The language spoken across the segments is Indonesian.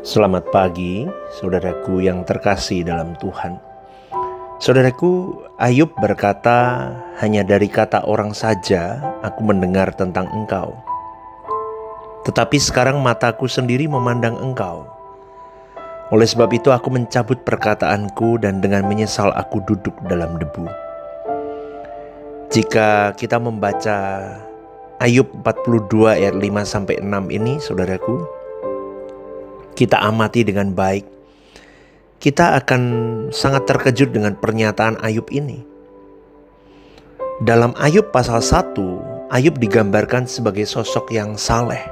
Selamat pagi, saudaraku yang terkasih dalam Tuhan. Saudaraku, Ayub berkata, "Hanya dari kata orang saja aku mendengar tentang engkau. Tetapi sekarang mataku sendiri memandang engkau. Oleh sebab itu aku mencabut perkataanku dan dengan menyesal aku duduk dalam debu." Jika kita membaca Ayub 42 ayat 5-6 ini, saudaraku, kita amati dengan baik, kita akan sangat terkejut dengan pernyataan Ayub ini. Dalam Ayub pasal 1, Ayub digambarkan sebagai sosok yang saleh,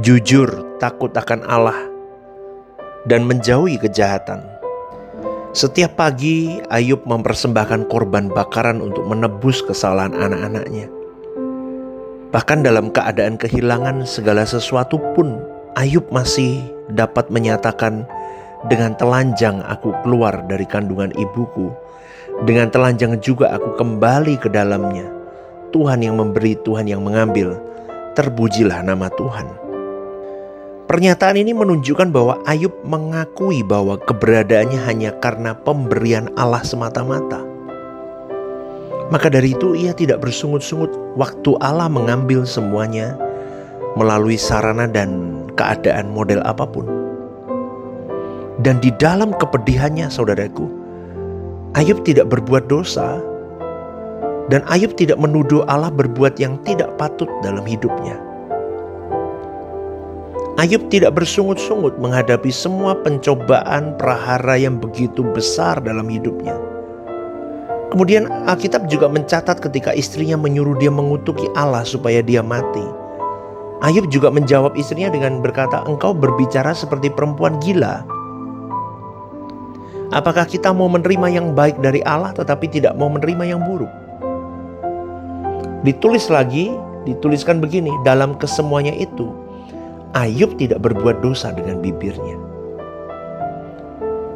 jujur, takut akan Allah, dan menjauhi kejahatan. Setiap pagi Ayub mempersembahkan korban bakaran untuk menebus kesalahan anak-anaknya. Bahkan dalam keadaan kehilangan segala sesuatu pun, Ayub masih dapat menyatakan, "Dengan telanjang aku keluar dari kandungan ibuku, dengan telanjang juga aku kembali ke dalamnya. Tuhan yang memberi, Tuhan yang mengambil, terpujilah nama Tuhan." Pernyataan ini menunjukkan bahwa Ayub mengakui bahwa keberadaannya hanya karena pemberian Allah semata-mata. Maka dari itu ia tidak bersungut-sungut waktu Allah mengambil semuanya melalui sarana dan keadaan model apapun. Dan di dalam kepedihannya, saudaraku, Ayub tidak berbuat dosa, dan Ayub tidak menuduh Allah berbuat yang tidak patut dalam hidupnya. Ayub tidak bersungut-sungut menghadapi semua pencobaan prahara yang begitu besar dalam hidupnya. Kemudian Alkitab juga mencatat ketika istrinya menyuruh dia mengutuki Allah supaya dia mati, Ayub juga menjawab istrinya dengan berkata, "Engkau berbicara seperti perempuan gila." Apakah kita mau menerima yang baik dari Allah tetapi tidak mau menerima yang buruk? Dituliskan begini, dalam kesemuanya itu Ayub tidak berbuat dosa dengan bibirnya.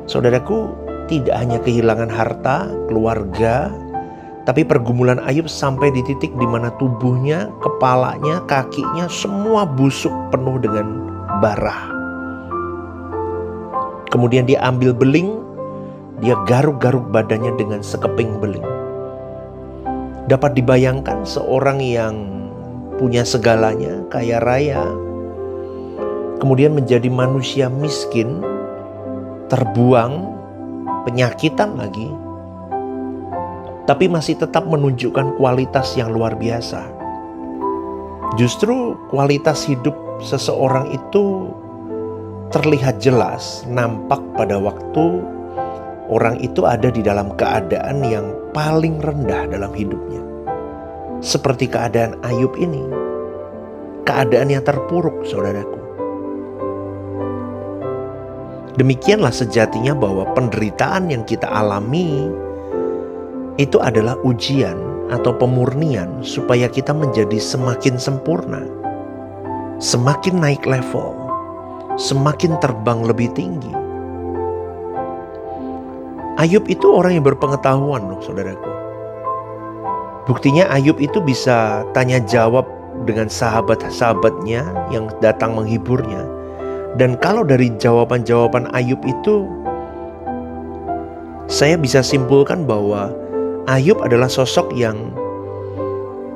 Saudaraku, tidak hanya kehilangan harta, keluarga, tapi pergumulan Ayub sampai di titik di mana tubuhnya, kepalanya, kakinya semua busuk penuh dengan bara. Kemudian dia ambil beling, dia garuk-garuk badannya dengan sekeping beling. Dapat dibayangkan seorang yang punya segalanya, kaya raya, kemudian menjadi manusia miskin, terbuang, penyakitan lagi, tapi masih tetap menunjukkan kualitas yang luar biasa. Justru kualitas hidup seseorang itu terlihat jelas, nampak pada waktu orang itu ada di dalam keadaan yang paling rendah dalam hidupnya. Seperti keadaan Ayub ini, keadaan yang terpuruk, saudaraku. Demikianlah sejatinya bahwa penderitaan yang kita alami itu adalah ujian atau pemurnian supaya kita menjadi semakin sempurna, semakin naik level, semakin terbang lebih tinggi. Ayub itu orang yang berpengetahuan loh, saudaraku. Buktinya Ayub itu bisa tanya jawab dengan sahabat-sahabatnya yang datang menghiburnya. Dan kalau dari jawaban-jawaban Ayub itu, saya bisa simpulkan bahwa Ayub adalah sosok yang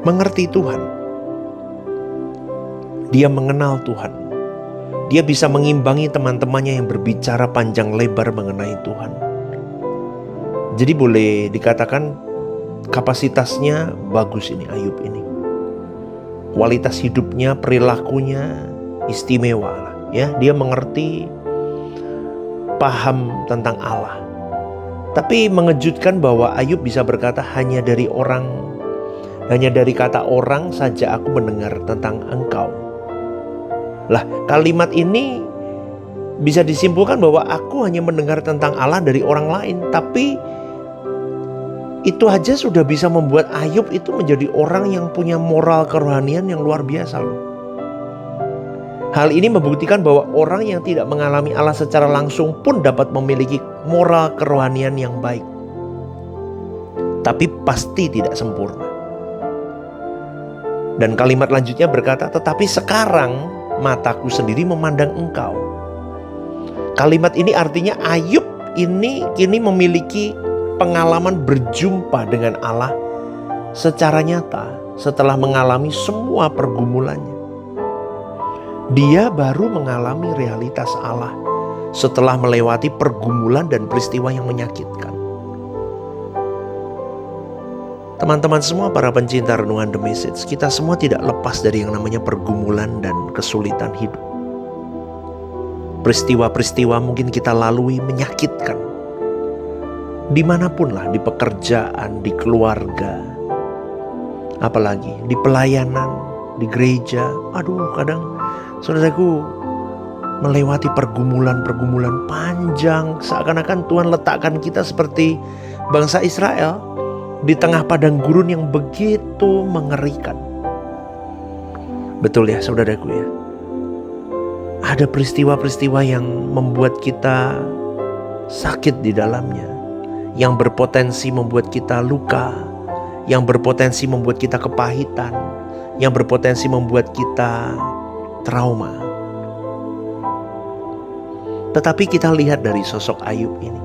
mengerti Tuhan. Dia mengenal Tuhan. Dia bisa mengimbangi teman-temannya yang berbicara panjang lebar mengenai Tuhan. Jadi boleh dikatakan kapasitasnya bagus ini Ayub ini. Kualitas hidupnya, perilakunya istimewa lah, ya. Dia mengerti, paham tentang Allah. Tapi mengejutkan bahwa Ayub bisa berkata, hanya dari kata orang saja aku mendengar tentang engkau. Lah, kalimat ini bisa disimpulkan bahwa aku hanya mendengar tentang Allah dari orang lain. Tapi itu aja sudah bisa membuat Ayub itu menjadi orang yang punya moral kerohanian yang luar biasa loh. Hal ini membuktikan bahwa orang yang tidak mengalami Allah secara langsung pun dapat memiliki moral kerohanian yang baik. Tapi pasti tidak sempurna. Dan kalimat lanjutnya berkata, "Tetapi sekarang mataku sendiri memandang engkau." Kalimat ini artinya Ayub ini kini memiliki pengalaman berjumpa dengan Allah secara nyata setelah mengalami semua pergumulannya. Dia baru mengalami realitas Allah setelah melewati pergumulan dan peristiwa yang menyakitkan. Teman-teman semua, para pencinta renungan The Message, kita semua tidak lepas dari yang namanya pergumulan dan kesulitan hidup. Peristiwa-peristiwa mungkin kita lalui menyakitkan. Dimanapun lah, di pekerjaan, di keluarga, apalagi di pelayanan, di gereja. Kadang saudaraku melewati pergumulan-pergumulan panjang. Seakan-akan Tuhan letakkan kita seperti bangsa Israel di tengah padang gurun yang begitu mengerikan. Betul ya saudaraku ya. Ada peristiwa-peristiwa yang membuat kita sakit di dalamnya, yang berpotensi membuat kita luka, yang berpotensi membuat kita kepahitan, yang berpotensi membuat kita trauma. Tetapi kita lihat dari sosok Ayub ini.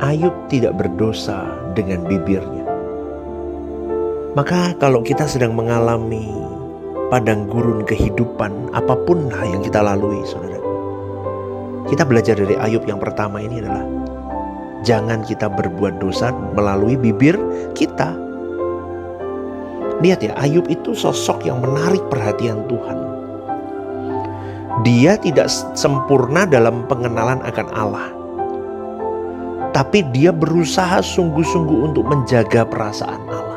Ayub tidak berdosa dengan bibirnya. Maka kalau kita sedang mengalami padang gurun kehidupan, apapun yang kita lalui, saudara, kita belajar dari Ayub yang pertama ini adalah jangan kita berbuat dosa melalui bibir kita. Lihat ya, Ayub itu sosok yang menarik perhatian Tuhan. Dia tidak sempurna dalam pengenalan akan Allah, tapi dia berusaha sungguh-sungguh untuk menjaga perasaan Allah.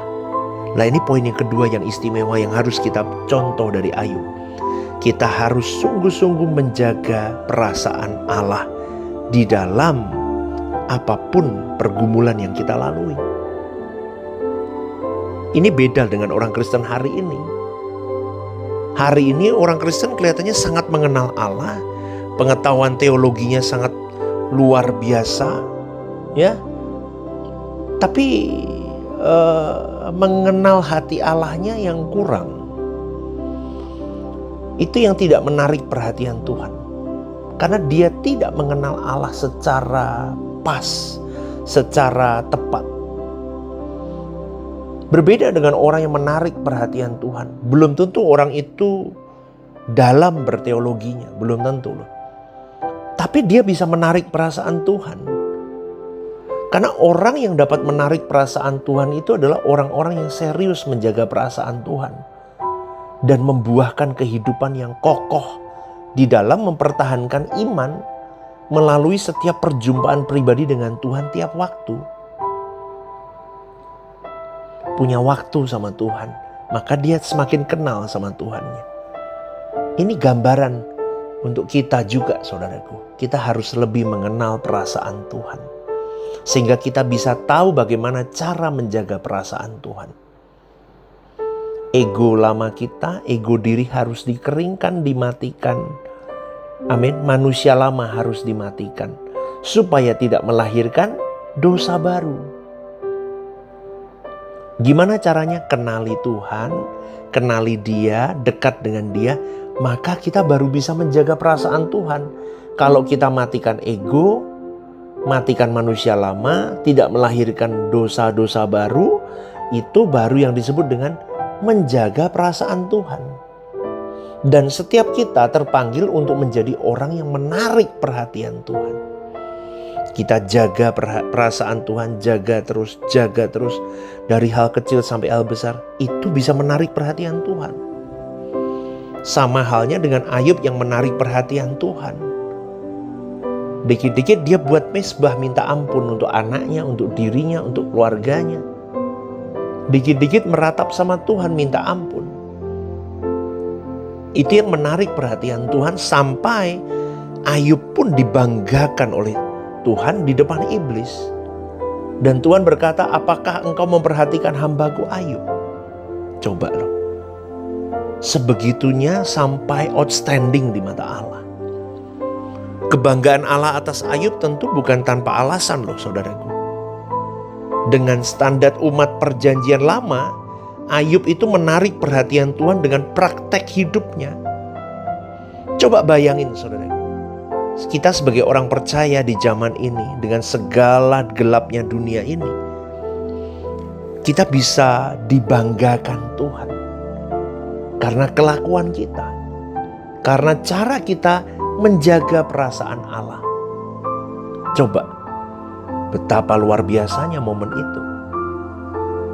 Nah, ini poin yang kedua yang istimewa yang harus kita contoh dari Ayub. Kita harus sungguh-sungguh menjaga perasaan Allah di dalam apapun pergumulan yang kita lalui. Ini beda dengan orang Kristen hari ini. Hari ini orang Kristen kelihatannya sangat mengenal Allah, pengetahuan teologinya sangat luar biasa, ya. Tapi mengenal hati Allahnya yang kurang. Itu yang tidak menarik perhatian Tuhan. Karena dia tidak mengenal Allah secara pas, secara tepat. Berbeda dengan orang yang menarik perhatian Tuhan. Belum tentu orang itu dalam berteologinya, belum tentu loh. Tapi dia bisa menarik perasaan Tuhan. Karena orang yang dapat menarik perasaan Tuhan itu adalah orang-orang yang serius menjaga perasaan Tuhan dan membuahkan kehidupan yang kokoh di dalam mempertahankan iman melalui setiap perjumpaan pribadi dengan Tuhan tiap waktu. Punya waktu sama Tuhan, maka dia semakin kenal sama Tuhannya. Ini gambaran untuk kita juga, saudaraku. Kita harus lebih mengenal perasaan Tuhan, sehingga kita bisa tahu bagaimana cara menjaga perasaan Tuhan. Ego lama kita, ego diri harus dikeringkan, dimatikan. Amin. Manusia lama harus dimatikan supaya tidak melahirkan dosa baru. Gimana caranya? Kenali Tuhan, kenali Dia, dekat dengan Dia, maka kita baru bisa menjaga perasaan Tuhan. Kalau kita matikan ego, matikan manusia lama, tidak melahirkan dosa-dosa baru, itu baru yang disebut dengan menjaga perasaan Tuhan. Dan setiap kita terpanggil untuk menjadi orang yang menarik perhatian Tuhan. Kita jaga perasaan Tuhan, jaga terus dari hal kecil sampai hal besar. Itu bisa menarik perhatian Tuhan. Sama halnya dengan Ayub yang menarik perhatian Tuhan. Dikit-dikit dia buat mezbah minta ampun untuk anaknya, untuk dirinya, untuk keluarganya. Dikit-dikit meratap sama Tuhan minta ampun. Itu yang menarik perhatian Tuhan sampai Ayub pun dibanggakan oleh Tuhan di depan iblis. Dan Tuhan berkata, apakah engkau memperhatikan hambaku Ayub? Coba loh. Sebegitunya sampai outstanding di mata Allah. Kebanggaan Allah atas Ayub tentu bukan tanpa alasan loh saudaraku. Dengan standar umat perjanjian lama, Ayub itu menarik perhatian Tuhan dengan praktek hidupnya. Coba bayangin saudaraku. kita sebagai orang percaya di zaman ini, dengan segala gelapnya dunia ini, kita bisa dibanggakan Tuhan karena kelakuan kita, karena cara kita menjaga perasaan Allah. Coba, betapa luar biasanya momen itu.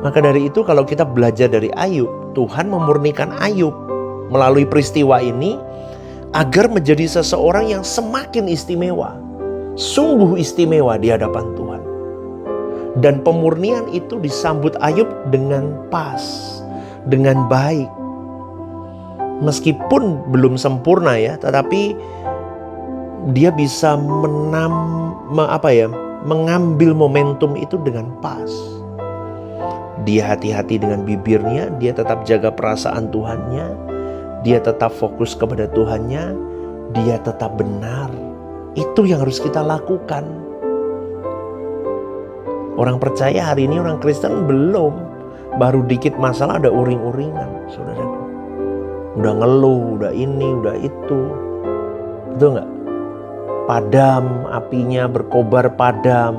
Maka dari itu kalau kita belajar dari Ayub, Tuhan memurnikan Ayub melalui peristiwa ini agar menjadi seseorang yang semakin istimewa, sungguh istimewa di hadapan Tuhan. Dan pemurnian itu disambut Ayub dengan pas, dengan baik. Meskipun belum sempurna ya, tetapi dia bisa mengambil momentum itu dengan pas. Dia hati-hati dengan bibirnya, dia tetap jaga perasaan Tuhannya, dia tetap fokus kepada Tuhannya, dia tetap benar. Itu yang harus kita lakukan. Orang percaya hari ini, orang Kristen belum. Baru dikit masalah ada uring-uringan, saudaraku. Udah ngeluh, udah ini, udah itu. Betul gak? Padam, apinya berkobar padam.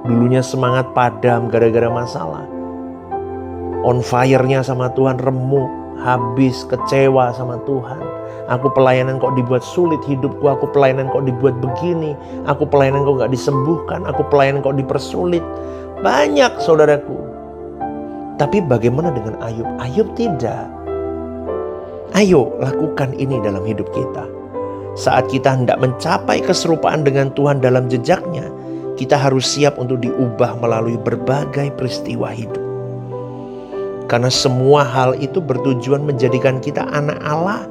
Dulunya semangat padam gara-gara masalah. On fire-nya sama Tuhan remuk, habis, kecewa sama Tuhan. Aku pelayanan kok dibuat sulit hidupku, aku pelayanan kok dibuat begini, aku pelayanan kok gak disembuhkan, aku pelayanan kok dipersulit. Banyak saudaraku. Tapi bagaimana dengan Ayub? Ayub tidak. Ayo lakukan ini dalam hidup kita. Saat kita hendak mencapai keserupaan dengan Tuhan dalam jejaknya, kita harus siap untuk diubah melalui berbagai peristiwa hidup. Karena semua hal itu bertujuan menjadikan kita anak Allah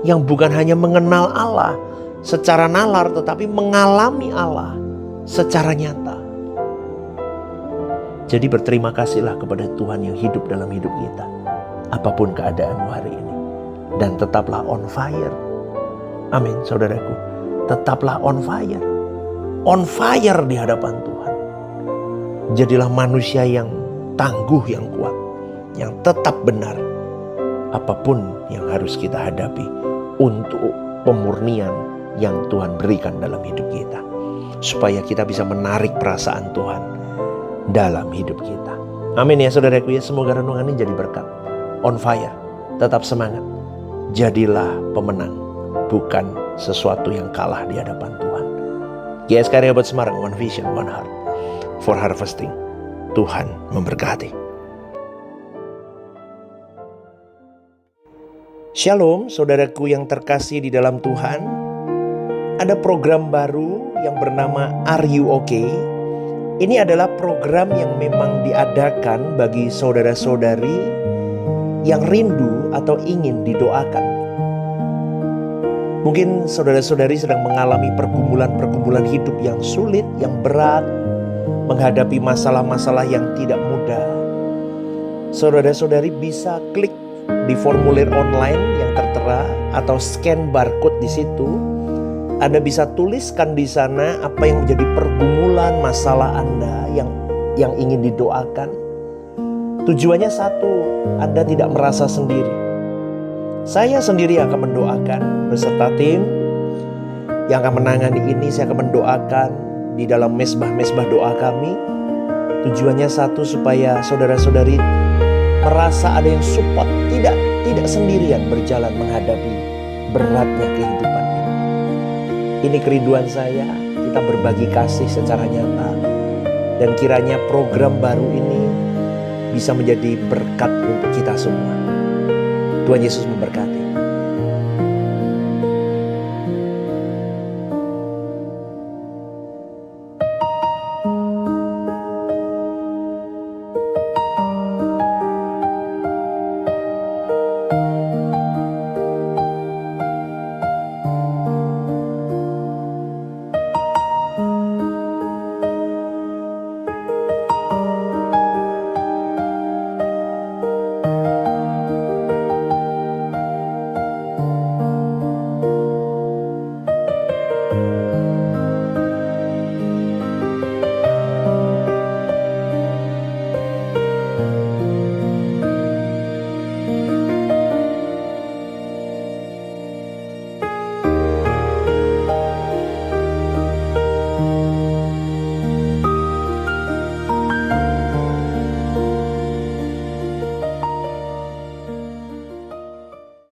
yang bukan hanya mengenal Allah secara nalar, tetapi mengalami Allah secara nyata. Jadi berterima kasihlah kepada Tuhan yang hidup dalam hidup kita, apapun keadaanmu hari ini. Dan tetaplah on fire. Amin, saudaraku. Tetaplah on fire. On fire di hadapan Tuhan. Jadilah manusia yang tangguh, yang kuat, yang tetap benar. Apapun yang harus kita hadapi untuk pemurnian yang Tuhan berikan dalam hidup kita. Supaya kita bisa menarik perasaan Tuhan dalam hidup kita. Amin ya saudaraku ya. Semoga renungan ini jadi berkat. On fire. Tetap semangat. Jadilah pemenang, bukan sesuatu yang kalah di hadapan Tuhan. GSK Buat Semarang, One Vision, One Heart for Harvesting. Tuhan memberkati. Shalom saudaraku yang terkasih di dalam Tuhan. Ada program baru yang bernama Are You Okay? Ini adalah program yang memang diadakan bagi saudara-saudari yang rindu atau ingin didoakan. Mungkin saudara-saudari sedang mengalami pergumulan-pergumulan hidup yang sulit, yang berat, menghadapi masalah-masalah yang tidak mudah. Saudara-saudari bisa klik di formulir online yang tertera atau scan barcode di situ. Anda bisa tuliskan di sana apa yang menjadi pergumulan masalah Anda yang ingin didoakan. Tujuannya satu, Anda tidak merasa sendiri. Saya sendiri akan mendoakan beserta tim yang akan menangani ini. Saya akan mendoakan di dalam mesbah-mesbah doa kami. Tujuannya satu, supaya saudara-saudari merasa ada yang support, tidak sendirian berjalan menghadapi beratnya kehidupan ini. Ini kerinduan saya, kita berbagi kasih secara nyata. Dan kiranya program baru ini bisa menjadi berkat untuk kita semua. Tuhan Yesus memberkati.